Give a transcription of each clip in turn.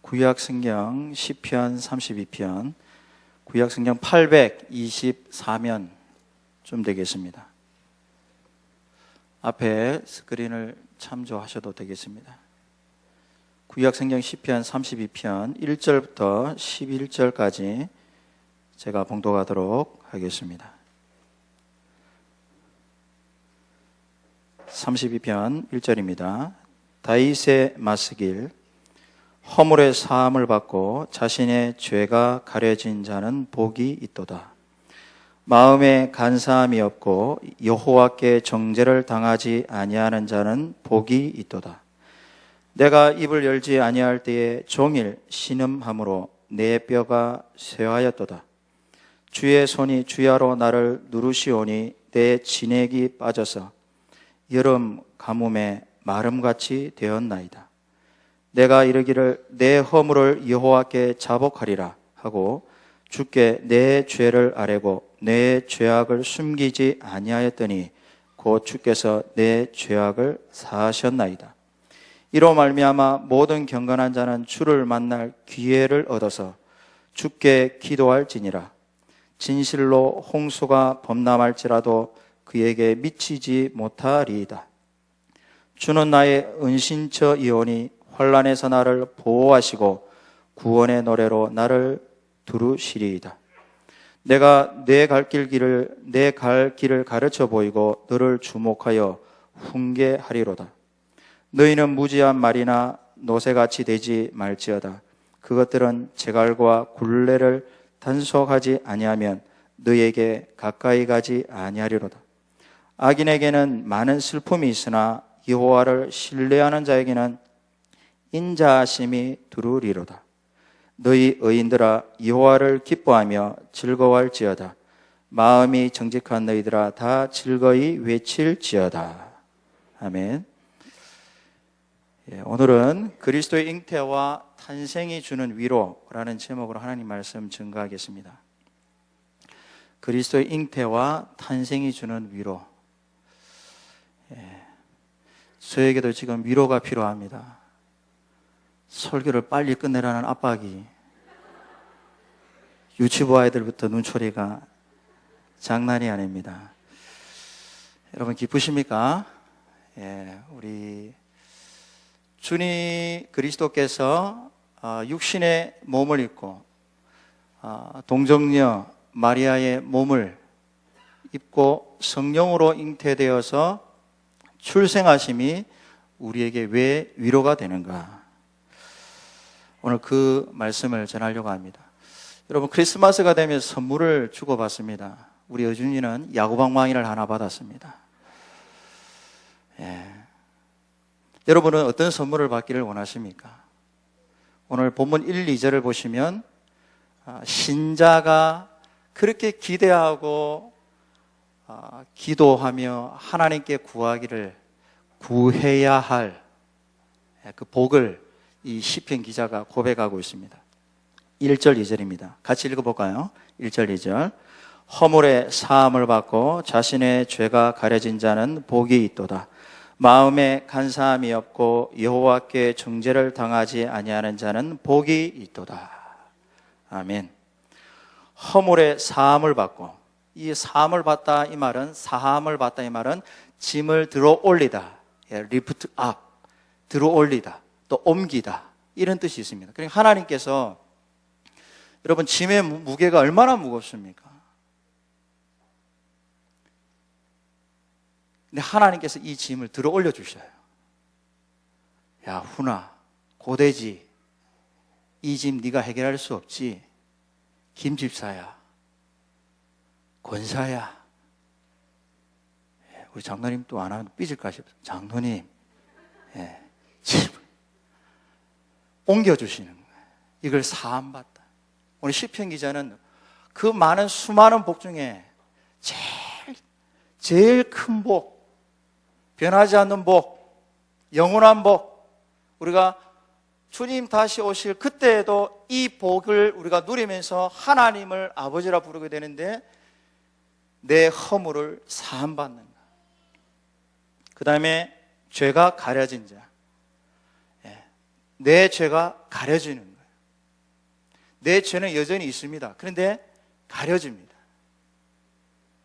구약성경 시편 32편, 구약성경 824면 좀 되겠습니다. 앞에 스크린을 참조하셔도 되겠습니다. 구약성경 시편 32편 1절부터 11절까지 제가 봉독하도록 하겠습니다. 32편 1절입니다. 다윗의 맞서길. 허물의 사함을 받고 자신의 죄가 가려진 자는 복이 있도다. 마음에 간사함이 없고 여호와께 정죄를 당하지 아니하는 자는 복이 있도다. 내가 입을 열지 아니할 때에 종일 신음함으로 내 뼈가 쇠하였도다. 주의 손이 주야로 나를 누르시오니 내 진액이 빠져서 여름 가뭄에 마름같이 되었나이다. 내가 이르기를 내 허물을 여호와께 자복하리라 하고 주께 내 죄를 아뢰고 내 죄악을 숨기지 아니하였더니 곧 주께서 내 죄악을 사하셨나이다. 이로 말미암아 모든 경건한 자는 주를 만날 기회를 얻어서 주께 기도할지니라. 진실로 홍수가 범람할지라도 그에게 미치지 못하리이다. 주는 나의 은신처이오니 환난에서 나를 보호하시고 구원의 노래로 나를 두루시리이다. 내가 내 갈 길을 가르쳐 보이고 너를 주목하여 훈계하리로다. 너희는 무지한 말이나 노새같이 되지 말지어다. 그것들은 제갈과 굴레를 단속하지 아니하면 너희에게 가까이 가지 아니하리로다. 악인에게는 많은 슬픔이 있으나 여호와를 신뢰하는 자에게는 인자하심이 두루리로다. 너희 의인들아 여호와를 기뻐하며 즐거워할지어다. 마음이 정직한 너희들아 다 즐거이 외칠지어다. 아멘. 오늘은 그리스도의 잉태와 탄생이 주는 위로라는 제목으로 하나님 말씀 증거하겠습니다. 그리스도의 잉태와 탄생이 주는 위로. 저에게도 지금 위로가 필요합니다. 설교를 빨리 끝내라는 압박이, 유치부 아이들부터 눈초리가 장난이 아닙니다. 여러분 기쁘십니까? 우리 주님 그리스도께서 육신의 몸을 입고 동정녀 마리아의 몸을 입고 성령으로 잉태되어서 출생하심이 우리에게 왜 위로가 되는가? 오늘 그 말씀을 전하려고 합니다. 여러분 크리스마스가 되면 선물을 주고받습니다. 우리 여준이는 야구방망이를 하나 받았습니다. 여러분은 어떤 선물을 받기를 원하십니까? 오늘 본문 1, 2절을 보시면 신자가 그렇게 기대하고 기도하며 하나님께 구해야 할 그 복을 이 시편 기자가 고백하고 있습니다. 1절 2절입니다. 같이 읽어볼까요? 1절 2절. 허물의 사함을 받고 자신의 죄가 가려진 자는 복이 있도다. 마음에 간사함이 없고 여호와께 정죄를 당하지 아니하는 자는 복이 있도다. 아멘. 허물의 사함을 받고, 이 사함을 받다 이 말은, 사함을 받다 이 말은 짐을 들어 올리다, lift up, 들어 올리다, 또 옮기다, 이런 뜻이 있습니다. 그러니까 하나님께서, 여러분 짐의 무게가 얼마나 무겁습니까? 근데 하나님께서 이 짐을 들어 올려주셔요. 야 훈아, 고대지, 이 짐 네가 해결할 수 없지. 김집사야, 권사야, 우리 장로님 또 안 하면 삐질까 싶어요. 장로님, 짐을 옮겨주시는 거예요. 이걸 사함받다. 오늘 시편 기자는 그 많은 수많은 복 중에 제일 큰 복, 변하지 않는 복, 영원한 복, 우리가 주님 다시 오실 그때에도 이 복을 우리가 누리면서 하나님을 아버지라 부르게 되는데, 내 허물을 사함받는 것. 그 다음에 죄가 가려진 자, 내 죄가 가려지는 거예요. 내 죄는 여전히 있습니다. 그런데 가려집니다.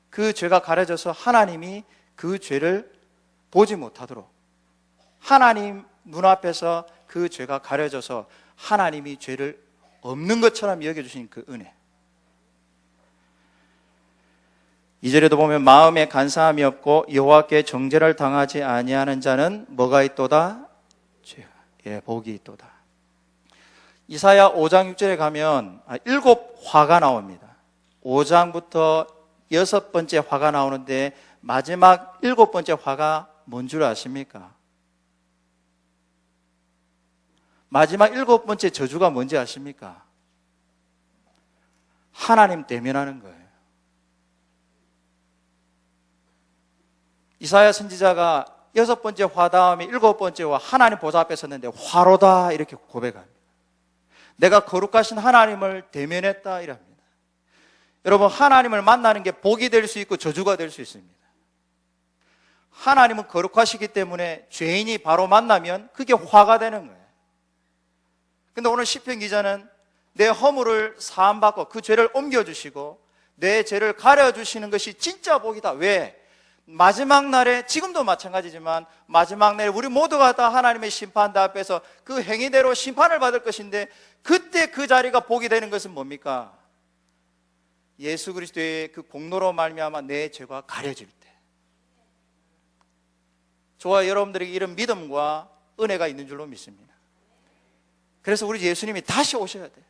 그 죄가 가려져서 하나님이 그 죄를 보지 못하도록, 하나님 눈앞에서 그 죄가 가려져서 하나님이 죄를 없는 것처럼 여겨주신 그 은혜. 2절에도 보면 마음에 간사함이 없고 여호와께 정죄를 당하지 아니하는 자는 뭐가 있도다? 죄가, 복이 있도다. 이사야 5장 6절에 가면 7화가 나옵니다. 5장부터 6번째 화가 나오는데 마지막 7번째 화가 뭔 줄 아십니까? 마지막 7번째 저주가 뭔지 아십니까? 하나님 대면하는 거예요. 이사야 선지자가 6번째 화 다음에 7번째 화, 하나님 보좌 앞에 섰는데 화로다 이렇게 고백합니다. 내가 거룩하신 하나님을 대면했다 이랍니다. 여러분, 하나님을 만나는 게 복이 될 수 있고 저주가 될 수 있습니다. 하나님은 거룩하시기 때문에 죄인이 바로 만나면 그게 화가 되는 거예요. 근데 오늘 시편 기자는 내 허물을 사함받고 그 죄를 옮겨주시고 내 죄를 가려주시는 것이 진짜 복이다. 왜? 마지막 날에, 지금도 마찬가지지만 마지막 날에 우리 모두가 다 하나님의 심판대 앞에서 그 행위대로 심판을 받을 것인데, 그때 그 자리가 복이 되는 것은 뭡니까? 예수 그리스도의 그 공로로 말미암아 내 죄가 가려질 때. 저와 여러분들에게 이런 믿음과 은혜가 있는 줄로 믿습니다. 그래서 우리 예수님이 다시 오셔야 돼요.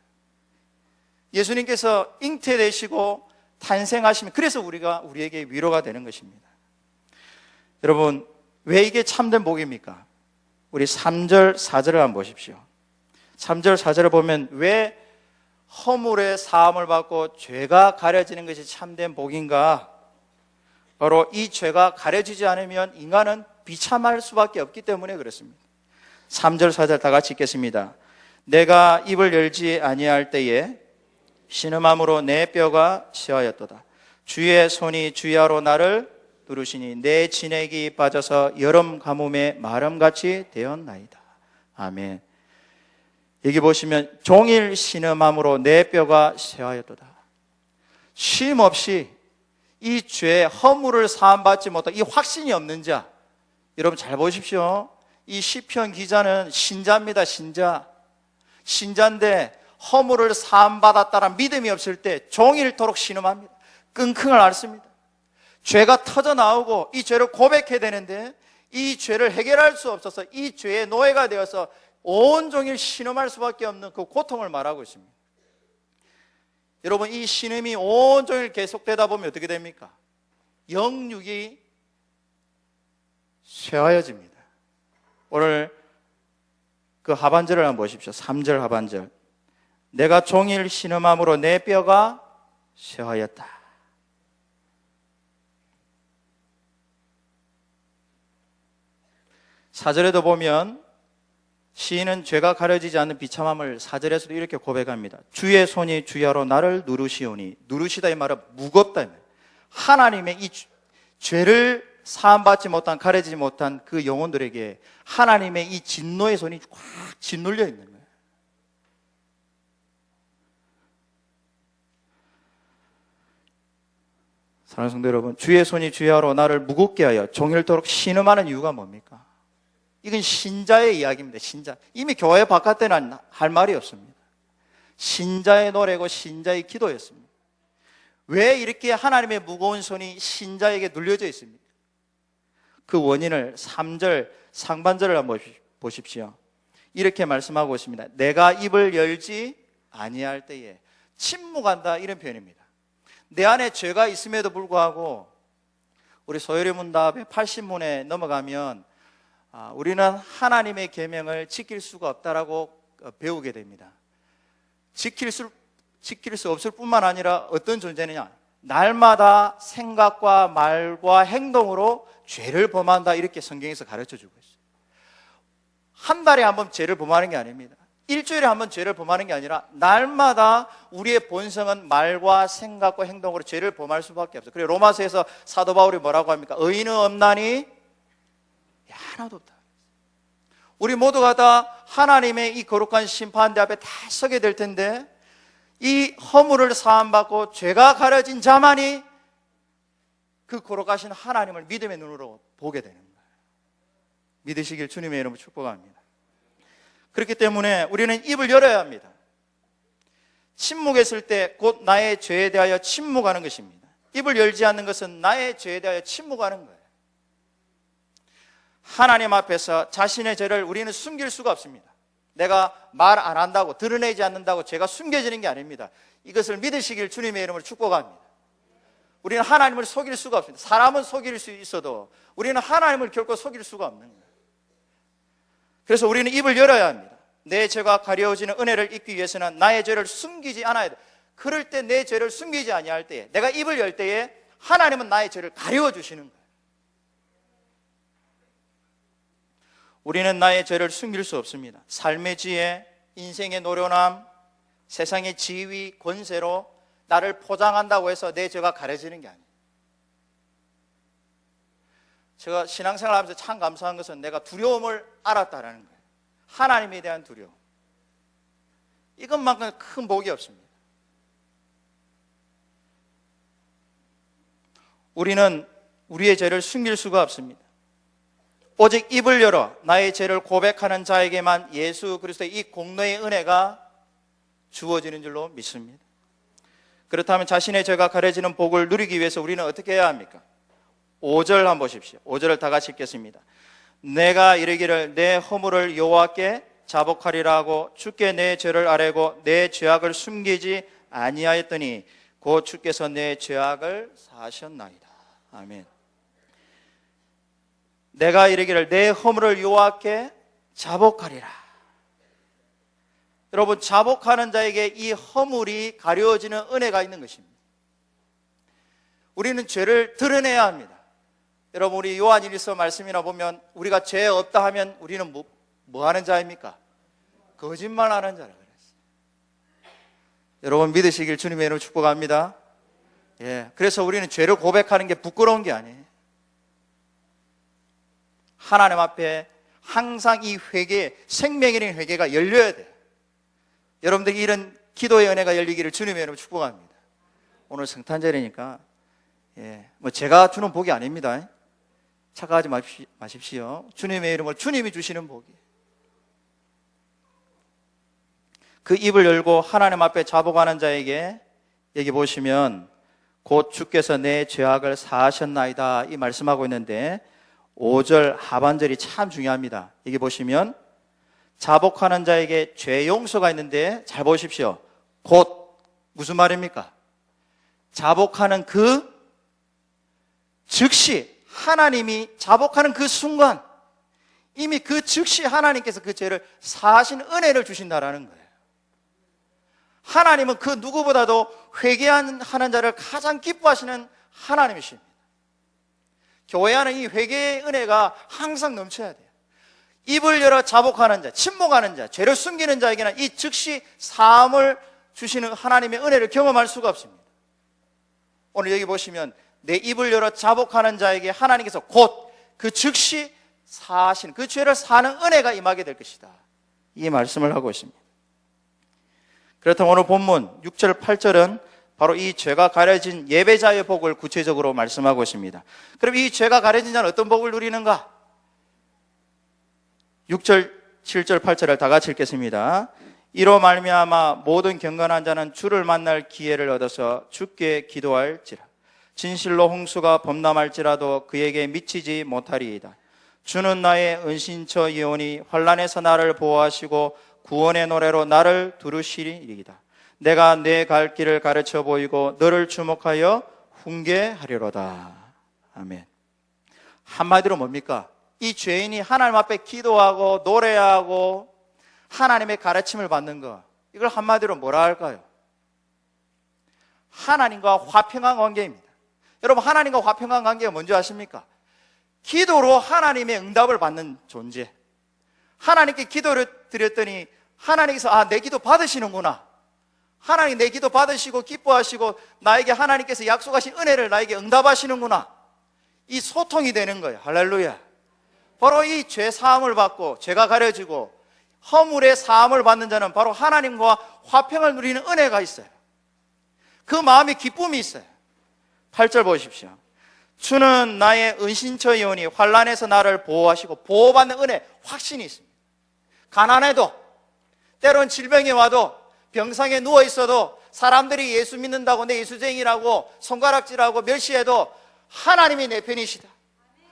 예수님께서 잉태되시고 탄생하시면, 그래서 우리에게 위로가 되는 것입니다. 여러분, 왜 이게 참된 복입니까? 우리 3절, 4절을 한번 보십시오. 3절, 4절을 보면 왜 허물의 사함을 받고 죄가 가려지는 것이 참된 복인가? 바로 이 죄가 가려지지 않으면 인간은 비참할 수밖에 없기 때문에 그렇습니다. 3절, 4절 다 같이 읽겠습니다. 내가 입을 열지 아니할 때에 신음함으로 내 뼈가 시하였도다. 주의 손이 주야로 나를 누르시니 내 진액이 빠져서 여름 가뭄에 마름같이 되었나이다. 아멘. 여기 보시면 종일 신음함으로 내 뼈가 쇠하였도다. 쉼 없이 이 죄 허물을 사함받지 못한 이 확신이 없는 자, 여러분 잘 보십시오. 이 시편 기자는 신자입니다. 신자인데 허물을 사함받았다는 믿음이 없을 때 종일토록 신음합니다. 끙끙을 앓습니다. 죄가 터져 나오고 이 죄를 고백해야 되는데 이 죄를 해결할 수 없어서 이 죄의 노예가 되어서 온종일 신음할 수밖에 없는 그 고통을 말하고 있습니다. 여러분, 이 신음이 온종일 계속되다 보면 어떻게 됩니까? 영육이 쇠하여집니다. 오늘 그 하반절을 한번 보십시오. 3절 하반절. 내가 종일 신음함으로 내 뼈가 쇠하였다. 4절에도 보면 시인은 죄가 가려지지 않는 비참함을 4절에서도 이렇게 고백합니다. 주의 손이 주야로 나를 누르시오니, 누르시다 이 말은 무겁다 이 말. 하나님의 이 죄를 사함받지 못한, 가려지지 못한 그 영혼들에게 하나님의 이 진노의 손이 꽉 짓눌려 있는 거예요. 사랑하는 성도 여러분, 주의 손이 주야로 나를 무겁게 하여 종일토록 신음하는 이유가 뭡니까? 이건 신자의 이야기입니다. 신자. 이미 교회 바깥에는 할 말이 없습니다. 신자의 노래고 신자의 기도였습니다. 왜 이렇게 하나님의 무거운 손이 신자에게 눌려져 있습니까? 그 원인을 3절 상반절을 한번 보십시오. 이렇게 말씀하고 있습니다. 내가 입을 열지 아니할 때에, 침묵한다 이런 표현입니다. 내 안에 죄가 있음에도 불구하고, 우리 소요리 문답의 80문에 넘어가면 우리는 하나님의 계명을 지킬 수가 없다라고 배우게 됩니다. 지킬 수 없을 뿐만 아니라 어떤 존재느냐, 날마다 생각과 말과 행동으로 죄를 범한다, 이렇게 성경에서 가르쳐주고 있어요. 한 달에 한 번 죄를 범하는 게 아닙니다. 일주일에 한 번 죄를 범하는 게 아니라 날마다 우리의 본성은 말과 생각과 행동으로 죄를 범할 수밖에 없어요. 그리고 로마서에서 사도 바울이 뭐라고 합니까? 의인은 없나니 하나도 없다. 우리 모두가 다 하나님의 이 거룩한 심판대 앞에 다 서게 될 텐데, 이 허물을 사함받고 죄가 가려진 자만이 그 거룩하신 하나님을 믿음의 눈으로 보게 되는 거예요. 믿으시길 주님의 이름으로 축복합니다. 그렇기 때문에 우리는 입을 열어야 합니다. 침묵했을 때 곧 나의 죄에 대하여 침묵하는 것입니다. 입을 열지 않는 것은 나의 죄에 대하여 침묵하는 거예요. 하나님 앞에서 자신의 죄를 우리는 숨길 수가 없습니다. 내가 말 안 한다고, 드러내지 않는다고 죄가 숨겨지는 게 아닙니다. 이것을 믿으시길 주님의 이름으로 축복합니다. 우리는 하나님을 속일 수가 없습니다. 사람은 속일 수 있어도 우리는 하나님을 결코 속일 수가 없는 거예요. 그래서 우리는 입을 열어야 합니다. 내 죄가 가려워지는 은혜를 입기 위해서는 나의 죄를 숨기지 않아야 돼. 그럴 때 내 죄를 숨기지 아니할 때에, 내가 입을 열 때에 하나님은 나의 죄를 가려워 주시는 거예요. 우리는 나의 죄를 숨길 수 없습니다. 삶의 지혜, 인생의 노련함, 세상의 지위, 권세로 나를 포장한다고 해서 내 죄가 가려지는 게 아니에요. 제가 신앙생활 하면서 참 감사한 것은 내가 두려움을 알았다라는 거예요. 하나님에 대한 두려움. 이것만큼 큰 복이 없습니다. 우리는 우리의 죄를 숨길 수가 없습니다. 오직 입을 열어 나의 죄를 고백하는 자에게만 예수 그리스도의 이 공로의 은혜가 주어지는 줄로 믿습니다. 그렇다면 자신의 죄가 가려지는 복을 누리기 위해서 우리는 어떻게 해야 합니까? 5절 한번 보십시오. 5절을 다 같이 읽겠습니다. 내가 이르기를 내 허물을 여호와께 자복하리라 하고 주께 내 죄를 아뢰고 내 죄악을 숨기지 아니하였더니 곧 주께서 내 죄악을 사하셨나이다. 아멘. 내가 이르기를 내 허물을 여호와께 자복하리라. 여러분, 자복하는 자에게 이 허물이 가려워지는 은혜가 있는 것입니다. 우리는 죄를 드러내야 합니다. 여러분, 우리 요한 1서 말씀이나 보면 우리가 죄 없다 하면 우리는 뭐 하는 자입니까? 거짓말하는 자라 그랬어요. 여러분, 믿으시길 주님의 이름으로 축복합니다. 예, 그래서 우리는 죄를 고백하는 게 부끄러운 게 아니에요. 하나님 앞에 항상 이 회개, 생명이라는 회개가 열려야 돼요. 여러분들이 이런 기도의 은혜가 열리기를 주님의 이름으로 축복합니다. 오늘 성탄절이니까 뭐 제가 주는 복이 아닙니다. 착각하지 마십시오. 주님의 이름으로 주님이 주시는 복이에요. 그 입을 열고 하나님 앞에 자복하는 자에게 여기 보시면 곧 주께서 내 죄악을 사하셨나이다 이 말씀하고 있는데 5절 하반절이 참 중요합니다. 여기 보시면 자복하는 자에게 죄 용서가 있는데 잘 보십시오. 곧 무슨 말입니까? 자복하는 그 즉시 하나님이 자복하는 그 순간 이미 그 즉시 하나님께서 그 죄를 사하신 은혜를 주신다라는 거예요. 하나님은 그 누구보다도 회개하는 자를 가장 기뻐하시는 하나님이십니다. 교회 안에 이 회개의 은혜가 항상 넘쳐야 돼요. 입을 열어 자복하는 자, 침묵하는 자, 죄를 숨기는 자에게는 이 즉시 사함을 주시는 하나님의 은혜를 경험할 수가 없습니다. 오늘 여기 보시면 내 입을 열어 자복하는 자에게 하나님께서 곧 그 즉시 사하신 그 죄를 사는 은혜가 임하게 될 것이다. 이 말씀을 하고 있습니다. 그렇다면 오늘 본문 6절, 8절은 바로 이 죄가 가려진 예배자의 복을 구체적으로 말씀하고 있습니다. 그럼 이 죄가 가려진 자는 어떤 복을 누리는가? 6절, 7절, 8절을 다 같이 읽겠습니다. 이로 말미암아 모든 경건한 자는 주를 만날 기회를 얻어서 주께 기도할지라. 진실로 홍수가 범람할지라도 그에게 미치지 못하리이다. 주는 나의 은신처 이오니 환난에서 나를 보호하시고 구원의 노래로 나를 두르시리이다. 내가 내 갈 길을 가르쳐 보이고 너를 주목하여 훈계하리로다. 아멘. 한마디로 뭡니까? 이 죄인이 하나님 앞에 기도하고 노래하고 하나님의 가르침을 받는 것, 이걸 한마디로 뭐라 할까요? 하나님과 화평한 관계입니다. 여러분, 하나님과 화평한 관계가 뭔지 아십니까? 기도로 하나님의 응답을 받는 존재. 하나님께 기도를 드렸더니 하나님께서 내 기도 받으시는구나. 하나님 내 기도 받으시고 기뻐하시고 나에게 하나님께서 약속하신 은혜를 나에게 응답하시는구나. 이 소통이 되는 거예요. 할렐루야. 바로 이 죄 사함을 받고 죄가 가려지고 허물의 사함을 받는 자는 바로 하나님과 화평을 누리는 은혜가 있어요. 그 마음에 기쁨이 있어요. 8절 보십시오. 주는 나의 은신처이오니 환난에서 나를 보호하시고 보호받는 은혜, 확신이 있습니다. 가난해도, 때론 질병이 와도, 병상에 누워있어도, 사람들이 예수 믿는다고 내 예수쟁이라고 손가락질하고 멸시해도 하나님이 내 편이시다.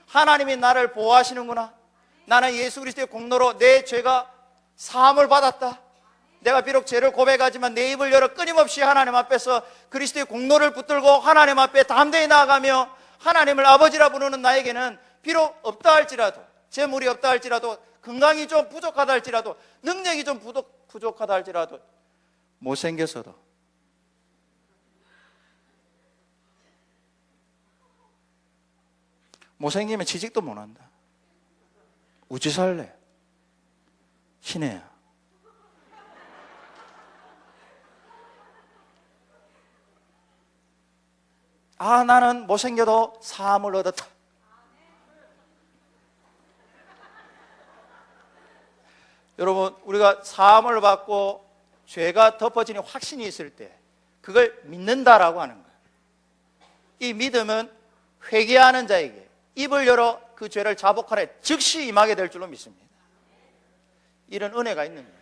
하나님이 나를 보호하시는구나. 나는 예수 그리스도의 공로로 내 죄가 사함을 받았다. 내가 비록 죄를 고백하지만 내 입을 열어 끊임없이 하나님 앞에서 그리스도의 공로를 붙들고 하나님 앞에 담대히 나아가며 하나님을 아버지라 부르는 나에게는 비록 없다 할지라도, 재물이 없다 할지라도, 건강이 좀 부족하다 할지라도, 능력이 좀 부족하다 할지라도, 못생겼어도 못생기면 취직도 못한다. 우찌 살래? 신혜야. 나는 못생겨도 사함을 얻었다. 여러분, 우리가 사함을 받고 죄가 덮어지는 확신이 있을 때 그걸 믿는다라고 하는 거예요. 이 믿음은 회개하는 자에게 입을 열어 그 죄를 자복하래 즉시 임하게 될 줄로 믿습니다. 이런 은혜가 있는 거예요.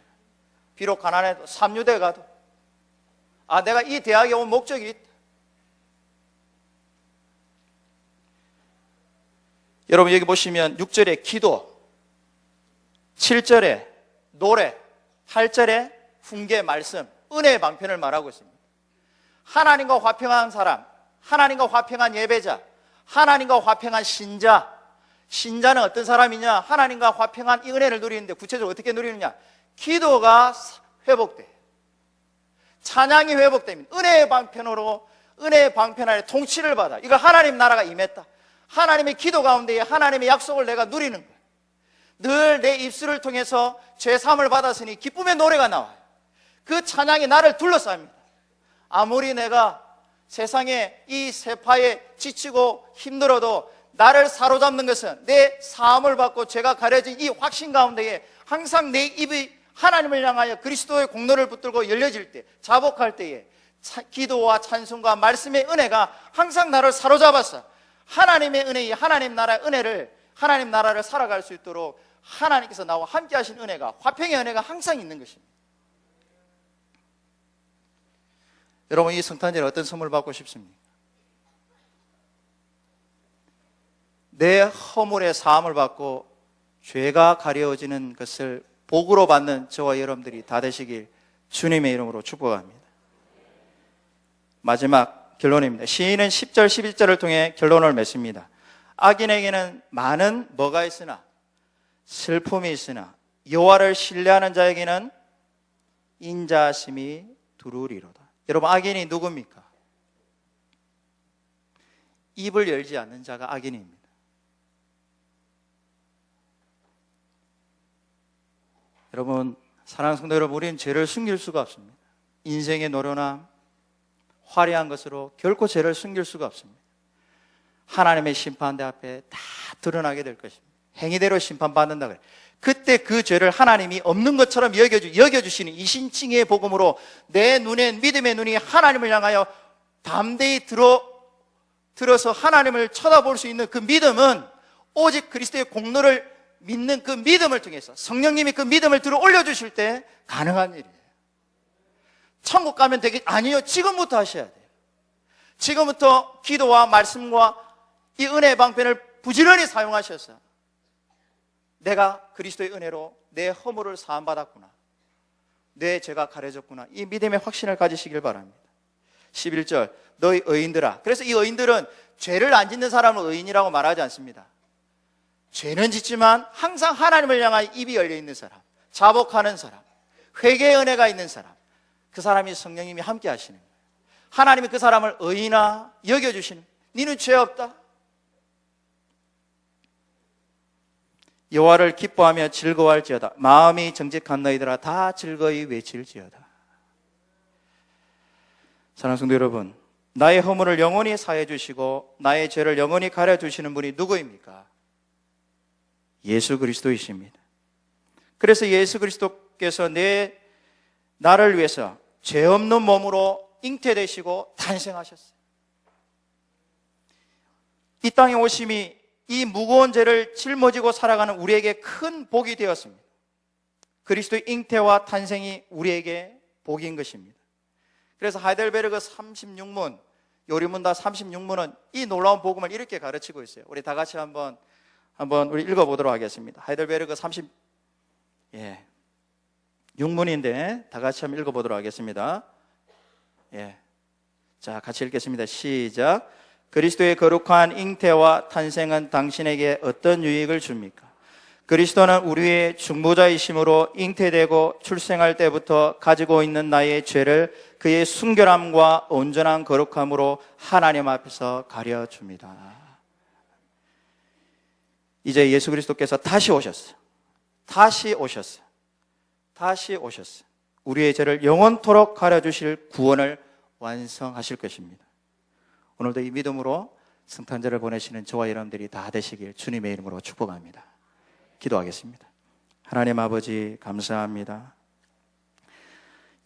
비록 가난해도, 삼류대 가도, 내가 이 대학에 온 목적이 있다. 여러분, 여기 보시면 6절에 기도, 7절에 노래, 8절에 훈계, 말씀, 은혜의 방편을 말하고 있습니다. 하나님과 화평한 사람, 하나님과 화평한 예배자, 하나님과 화평한 신자. 신자는 어떤 사람이냐? 하나님과 화평한 이 은혜를 누리는데 구체적으로 어떻게 누리느냐? 기도가 회복돼, 찬양이 회복됩니다. 은혜의 방편으로, 은혜의 방편 아래 통치를 받아. 이거 하나님 나라가 임했다. 하나님의 기도 가운데에 하나님의 약속을 내가 누리는 거예요. 늘 내 입술을 통해서 죄사함을 받았으니 기쁨의 노래가 나와요. 그 찬양이 나를 둘러쌉니다. 아무리 내가 세상에 이 세파에 지치고 힘들어도 나를 사로잡는 것은 내 사함을 받고 죄가 가려진 이 확신 가운데에 항상 내 입이 하나님을 향하여 그리스도의 공로를 붙들고 열려질 때, 자복할 때에 기도와 찬송과 말씀의 은혜가 항상 나를 사로잡았어. 하나님의 은혜, 하나님 나라의 은혜를, 하나님 나라를 살아갈 수 있도록 하나님께서 나와 함께 하신 은혜가, 화평의 은혜가 항상 있는 것입니다. 여러분, 이 성탄절에 어떤 선물 받고 싶습니까? 내 허물의 사함을 받고 죄가 가려워지는 것을 복으로 받는 저와 여러분들이 다 되시길 주님의 이름으로 축복합니다. 마지막 결론입니다. 시인은 10절, 11절을 통해 결론을 맺습니다. 악인에게는 많은 뭐가 있으나, 슬픔이 있으나 여호와를 신뢰하는 자에게는 인자하심이 두루리로다. 여러분, 악인이 누굽니까? 입을 열지 않는 자가 악인입니다. 여러분, 사랑하는 성도 여러분, 우리는 죄를 숨길 수가 없습니다. 인생의 노련함, 화려한 것으로 결코 죄를 숨길 수가 없습니다. 하나님의 심판대 앞에 다 드러나게 될 것입니다. 행위대로 심판받는다 그래요. 그때 그 죄를 하나님이 없는 것처럼 여겨주시는 이신칭의 복음으로 내 눈에, 믿음의 눈이 하나님을 향하여 담대히 들어서 하나님을 쳐다볼 수 있는 그 믿음은 오직 그리스도의 공로를 믿는 그 믿음을 통해서 성령님이 그 믿음을 들어 올려주실 때 가능한 일이에요. 천국 가면 되게, 아니요, 지금부터 하셔야 돼요. 지금부터 기도와 말씀과 이 은혜의 방편을 부지런히 사용하셔서 내가 그리스도의 은혜로 내 허물을 사함받았구나, 내 죄가 가려졌구나, 이 믿음의 확신을 가지시길 바랍니다. 11절, 너희 의인들아. 그래서 이 의인들은 죄를 안 짓는 사람을 의인이라고 말하지 않습니다. 죄는 짓지만 항상 하나님을 향하여 입이 열려있는 사람, 자복하는 사람, 회개의 은혜가 있는 사람, 그 사람이 성령님이 함께 하시는 거예요. 하나님이 그 사람을 의인아 여겨주시는, 니는 죄 없다, 여호와를 기뻐하며 즐거워할지어다. 마음이 정직한 너희들아 다 즐거이 외칠지어다. 사랑하는 성도 여러분, 나의 허물을 영원히 사해 주시고 나의 죄를 영원히 가려 주시는 분이 누구입니까? 예수 그리스도이십니다. 그래서 예수 그리스도께서 나를 위해서 죄 없는 몸으로 잉태되시고 탄생하셨어요. 이 땅에 오심이 이 무거운 죄를 짊어지고 살아가는 우리에게 큰 복이 되었습니다. 그리스도의 잉태와 탄생이 우리에게 복인 것입니다. 그래서 하이델베르그 36문, 요리문다 36문은 이 놀라운 복음을 이렇게 가르치고 있어요. 우리 다 같이 한번 우리 읽어보도록 하겠습니다. 하이델베르그 36문인데 다 같이 한번 읽어보도록 하겠습니다. 자, 같이 읽겠습니다. 시작. 그리스도의 거룩한 잉태와 탄생은 당신에게 어떤 유익을 줍니까? 그리스도는 우리의 중보자이심으로 잉태되고 출생할 때부터 가지고 있는 나의 죄를 그의 순결함과 온전한 거룩함으로 하나님 앞에서 가려줍니다. 이제 예수 그리스도께서 다시 오셨어요. 우리의 죄를 영원토록 가려주실 구원을 완성하실 것입니다. 오늘도 이 믿음으로 성탄절을 보내시는 저와 여러분들이 다 되시길 주님의 이름으로 축복합니다. 기도하겠습니다. 하나님 아버지 감사합니다.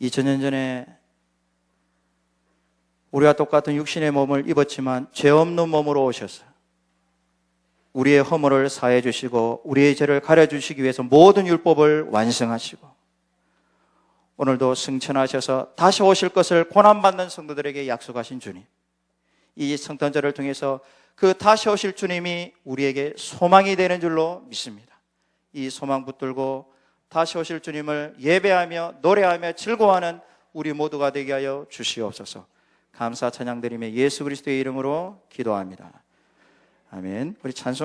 2000년 전에 우리와 똑같은 육신의 몸을 입었지만 죄 없는 몸으로 오셔서 우리의 허물을 사해 주시고 우리의 죄를 가려 주시기 위해서 모든 율법을 완성하시고 오늘도 승천하셔서 다시 오실 것을 고난받는 성도들에게 약속하신 주님, 이 성탄절을 통해서 그 다시 오실 주님이 우리에게 소망이 되는 줄로 믿습니다. 이 소망 붙들고 다시 오실 주님을 예배하며 노래하며 즐거워하는 우리 모두가 되게 하여 주시옵소서. 감사 찬양드리며 예수 그리스도의 이름으로 기도합니다. 아멘. 우리 찬송